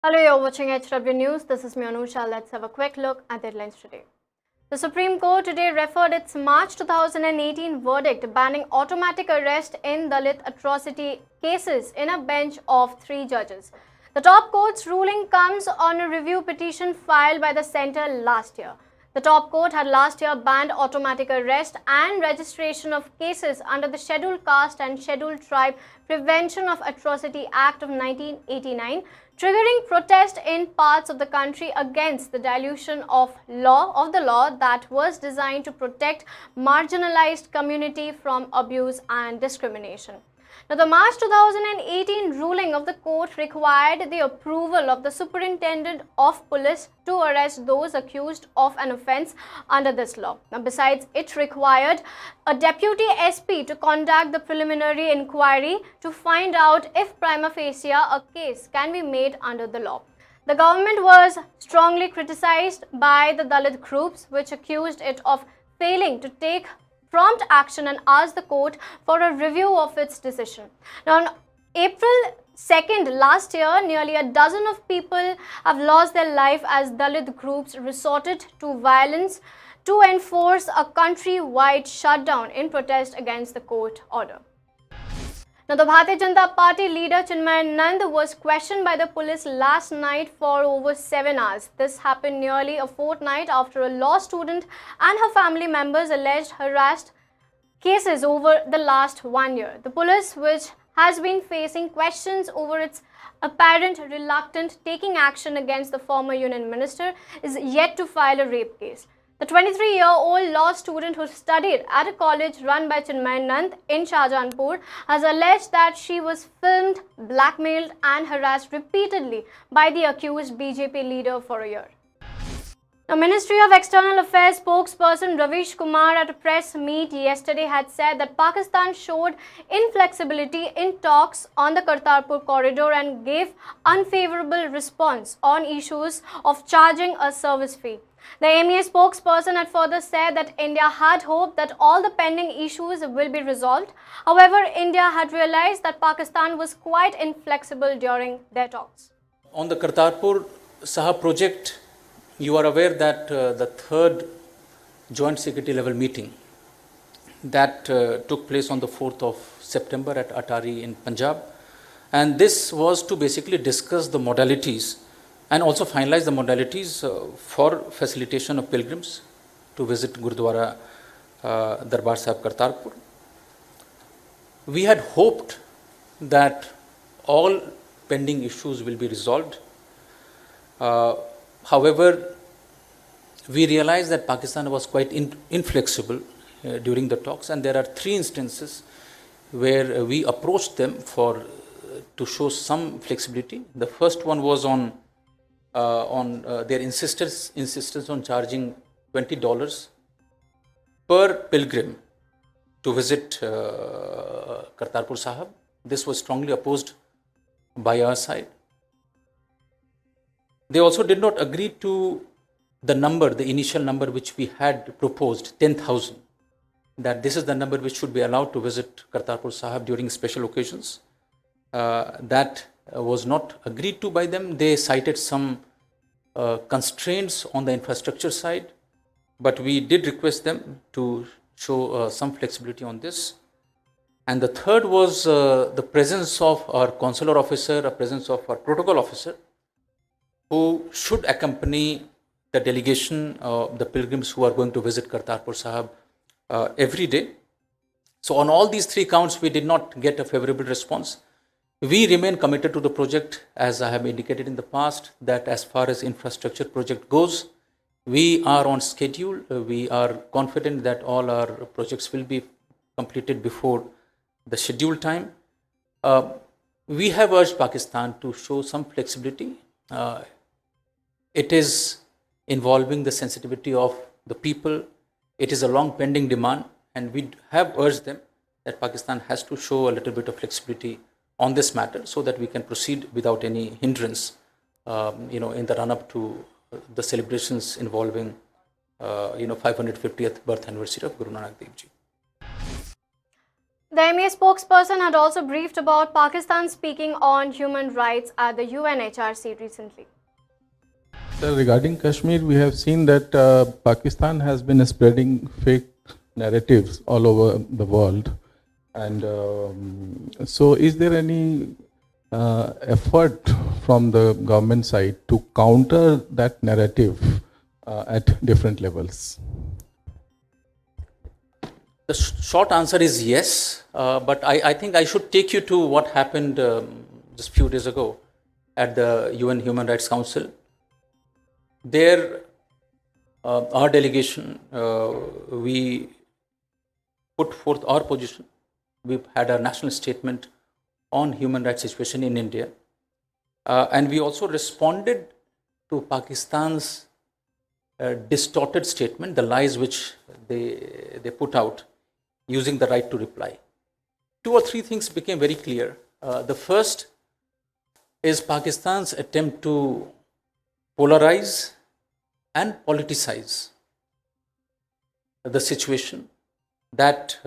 Hello, you're watching HW News. This is me, Anusha. Let's have a quick look at the headlines today. The Supreme Court today referred its March 2018 verdict banning automatic arrest in Dalit atrocity cases in a bench of 3 judges. The top court's ruling comes on a review petition filed by the centre last year. The top court had last year banned automatic arrest and registration of cases under the Scheduled Caste and Scheduled Tribe Prevention of Atrocity Act of 1989, triggering protest in parts of the country against the dilution of the law that was designed to protect marginalized community from abuse and discrimination. Now, the March 2018 ruling of the court required the approval of the Superintendent of Police to arrest those accused of an offence under this law. Now, besides, it required a Deputy SP to conduct the preliminary inquiry to find out if prima facie a case can be made under the law. The government was strongly criticized by the Dalit groups, which accused it of failing to take prompt action and asked the court for a review of its decision. Now, on April 2nd last year, nearly a dozen of people have lost their life as Dalit groups resorted to violence to enforce a country-wide shutdown in protest against the court order. Now, the Bharatiya Janata Party leader Chinmay Nand was questioned by the police last night for over 7 hours. This happened nearly a fortnight after a law student and her family members alleged harassed cases over the last 1 year. The police, which has been facing questions over its apparent reluctant taking action against the former union minister, is yet to file a rape case. The 23-year-old law student who studied at a college run by Chinmay Nand in Shahjahanpur has alleged that she was filmed, blackmailed and harassed repeatedly by the accused BJP leader for a year. The Ministry of External Affairs spokesperson Ravish Kumar at a press meet yesterday had said that Pakistan showed inflexibility in talks on the Kartarpur corridor and gave unfavorable response on issues of charging a service fee. The MEA spokesperson had further said that India had hoped that all the pending issues will be resolved. However, India had realized that Pakistan was quite inflexible during their talks. On the Kartarpur Sahib project, you are aware that the third joint secretary level meeting that took place on the 4th of September at Atari in Punjab, and this was to basically discuss the modalities and also finalize the modalities for facilitation of pilgrims to visit Gurdwara Darbar Sahib Kartarpur. We had hoped that all pending issues will be resolved. However, we realized that Pakistan was quite inflexible during the talks, and there are 3 instances where we approached them to show some flexibility. The first one was on their insistence on charging $20 per pilgrim to visit Kartarpur Sahib. This was strongly opposed by our side. They also did not agree to the initial number which we had proposed, 10,000, that this is the number which should be allowed to visit Kartarpur Sahib during special occasions. That was not agreed to by them. They cited some constraints on the infrastructure side, but we did request them to show some flexibility on this. And the third was the presence of our consular officer, the presence of our protocol officer, who should accompany the delegation of the pilgrims who are going to visit Kartarpur Sahib every day. So on all these 3 counts, we did not get a favorable response. We remain committed to the project, as I have indicated in the past, that as far as infrastructure project goes, we are on schedule. We are confident that all our projects will be completed before the scheduled time. We have urged Pakistan to show some flexibility. It is involving the sensitivity of the people. It is a long pending demand, and we have urged them that Pakistan has to show a little bit of flexibility on this matter so that we can proceed without any hindrance, in the run-up to the celebrations involving, 550th birth anniversary of Guru Nanak Dev Ji. The MEA spokesperson had also briefed about Pakistan speaking on human rights at the UNHRC recently. Sir, regarding Kashmir, we have seen that Pakistan has been spreading fake narratives all over the world. And so is there any effort from the government side to counter that narrative at different levels? The short answer is yes, but I think I should take you to what happened just a few days ago at the UN Human Rights Council. There, our delegation, we put forth our position. We had a national statement on human rights situation in India. And we also responded to Pakistan's distorted statement, the lies which they put out, using the right to reply. 2 or 3 things became very clear. The first is Pakistan's attempt to polarize and politicize the situation. That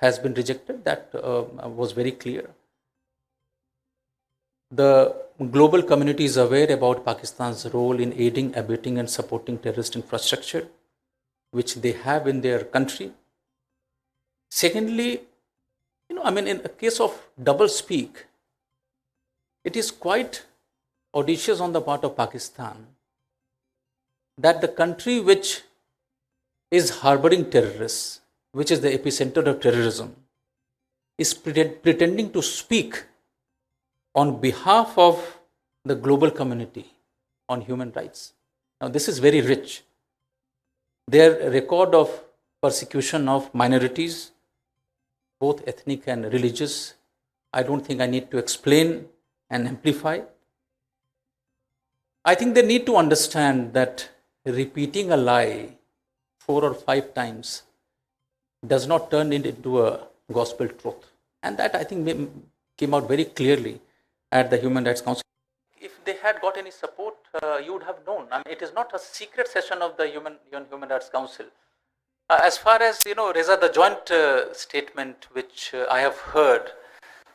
has been rejected. That was very clear. The global community is aware about Pakistan's role in aiding, abetting and supporting terrorist infrastructure, which they have in their country. Secondly, in a case of double speak, it is quite audacious on the part of Pakistan that the country which is harboring terrorists, which is the epicenter of terrorism, is pretending to speak on behalf of the global community on human rights. Now, this is very rich. Their record of persecution of minorities, both ethnic and religious, I don't think I need to explain and amplify. I think they need to understand that repeating a lie 4 or 5 times does not turn it into a gospel truth. And that, I think, came out very clearly at the Human Rights Council. If they had got any support, you would have known. It is not a secret session of the Human Rights Council. As far as, Reza, the joint statement which I have heard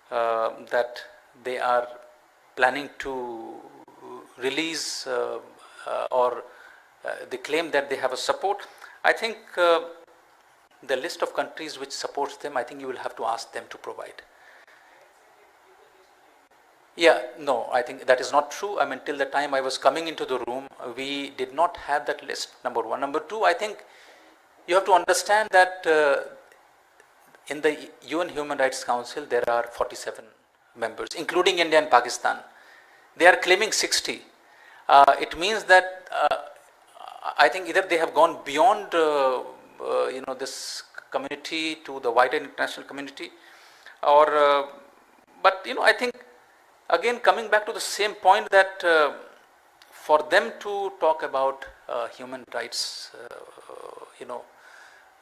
that they are planning to release or they claim that they have a support, I think the list of countries which supports them, I think you will have to ask them to provide. Yeah, no, I think that is not true. Till the time I was coming into the room, we did not have that list, number one. Number two, I think you have to understand that in the UN Human Rights Council, there are 47 members, including India and Pakistan. They are claiming 60. It means that I think either they have gone beyond this community to the wider international community, or but I think again coming back to the same point that for them to talk about human rights,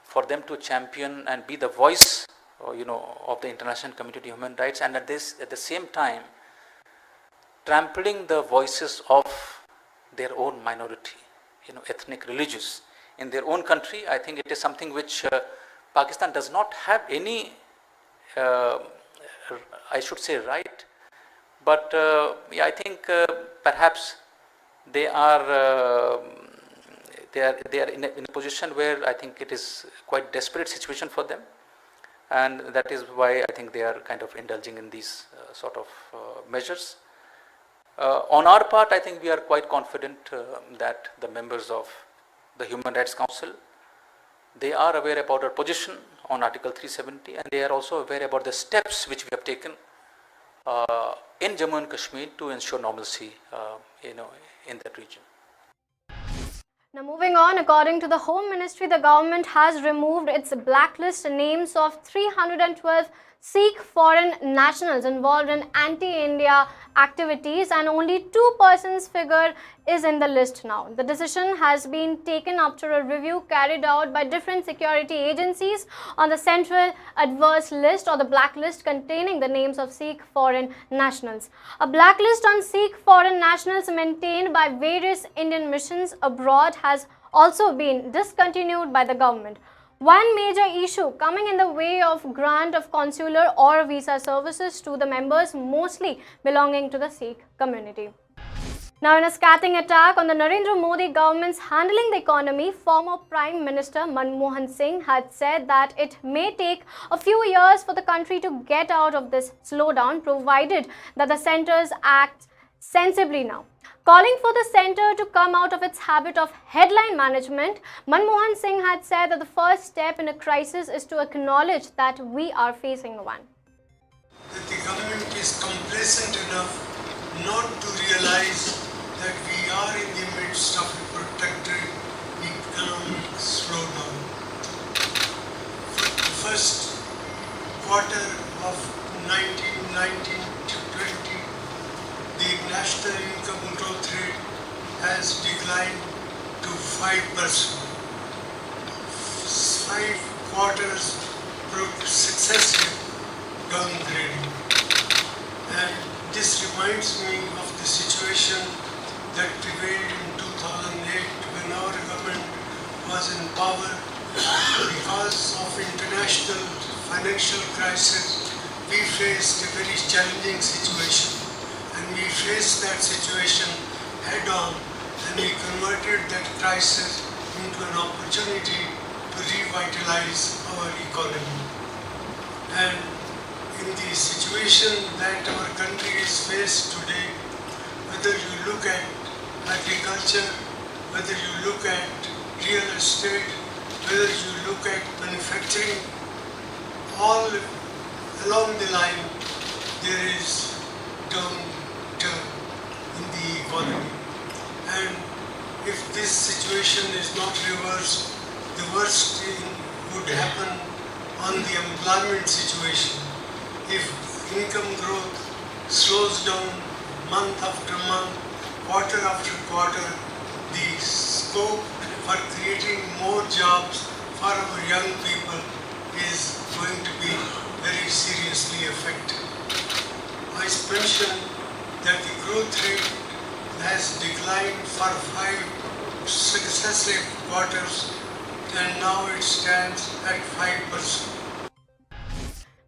for them to champion and be the voice of the international community human rights, and at the same time trampling the voices of their own minority, ethnic, religious, in their own country, I think it is something which Pakistan does not have any, I should say, right. But I think perhaps they are in a position where I think it is quite desperate situation for them, and that is why I think they are kind of indulging in these sort of measures. On our part, I think we are quite confident that the members of the Human Rights Council, they are aware about our position on Article 370, and they are also aware about the steps which we have taken in Jammu and Kashmir to ensure normalcy, in that region. Now moving on, according to the Home Ministry, the government has removed its blacklist names of 312 Sikh foreign nationals involved in anti-India activities, and only 2 persons figure is in the list now. The decision has been taken after a review carried out by different security agencies on the central adverse list or the blacklist containing the names of Sikh foreign nationals. A blacklist on Sikh foreign nationals maintained by various Indian missions abroad has also been discontinued by the government. One major issue coming in the way of grant of consular or visa services to the members mostly belonging to the Sikh community. Now, in a scathing attack on the Narendra Modi government's handling the economy, former Prime Minister Manmohan Singh had said that it may take a few years for the country to get out of this slowdown, provided that the centre acts sensibly now. Calling for the centre to come out of its habit of headline management, Manmohan Singh had said that the first step in a crisis is to acknowledge that we are facing one. That the government is complacent enough not to realize that we are in the midst of a protracted economic slowdown. For the first quarter of 1919 to 20, the national income growth rate has declined to 5%. 5 quarters proved successive downgrading. And this reminds me of the situation that prevailed in 2008 when our government was in power. Because of international financial crisis, we faced a very challenging situation, and we faced that situation head on, and we converted that crisis into an opportunity to revitalize our economy. And in the situation that our country is faced today, whether you look at agriculture, whether you look at real estate, whether you look at manufacturing, all along the line there is downturn in the economy. And if this situation is not reversed, the worst thing would happen on the employment situation. If income growth slows down month after month, quarter after quarter, the scope for creating more jobs for our young people is going to be very seriously affected. I mentioned that the growth rate has declined for 5 successive quarters, and now it stands at 5%.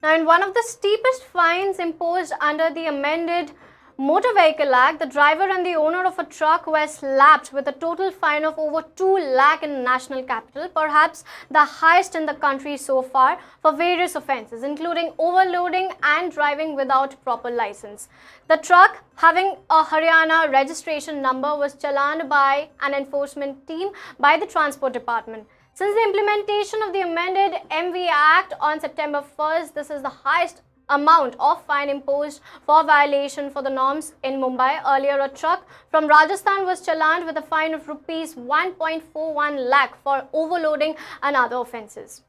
Now, in one of the steepest fines imposed under the amended Motor Vehicle Act, the driver and the owner of a truck were slapped with a total fine of over 2 lakh in national capital, perhaps the highest in the country so far, for various offences, including overloading and driving without proper license. The truck, having a Haryana registration number, was challaned by an enforcement team by the Transport Department. Since the implementation of the amended MV Act on September 1st, this is the highest amount of fine imposed for violation for the norms in Mumbai. Earlier, a truck from Rajasthan was challaned with a fine of rupees 1.41 lakh for overloading and other offences.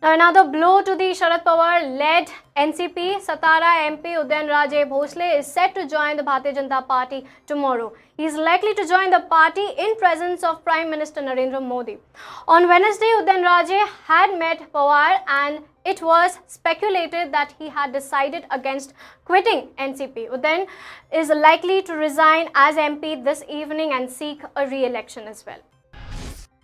Now, another blow to the Sharad Pawar-led NCP, Satara MP Udayanraje Bhosale is set to join the Bharatiya Janata Party tomorrow. He is likely to join the party in presence of Prime Minister Narendra Modi. On Wednesday, Udayanraje had met Pawar, and it was speculated that he had decided against quitting NCP. Udayan is likely to resign as MP this evening and seek a re-election as well.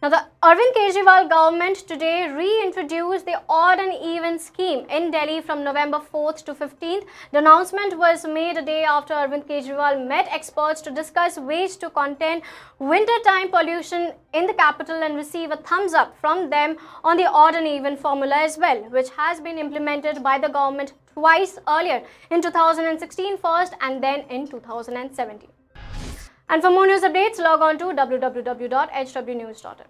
Now, the Arvind Kejriwal government today reintroduced the odd and even scheme in Delhi from November 4th to 15th. The announcement was made a day after Arvind Kejriwal met experts to discuss ways to contain wintertime pollution in the capital and receive a thumbs up from them on the odd and even formula as well, which has been implemented by the government twice earlier, in 2016 first and then in 2017. And for more news updates, log on to www.hwnews.in.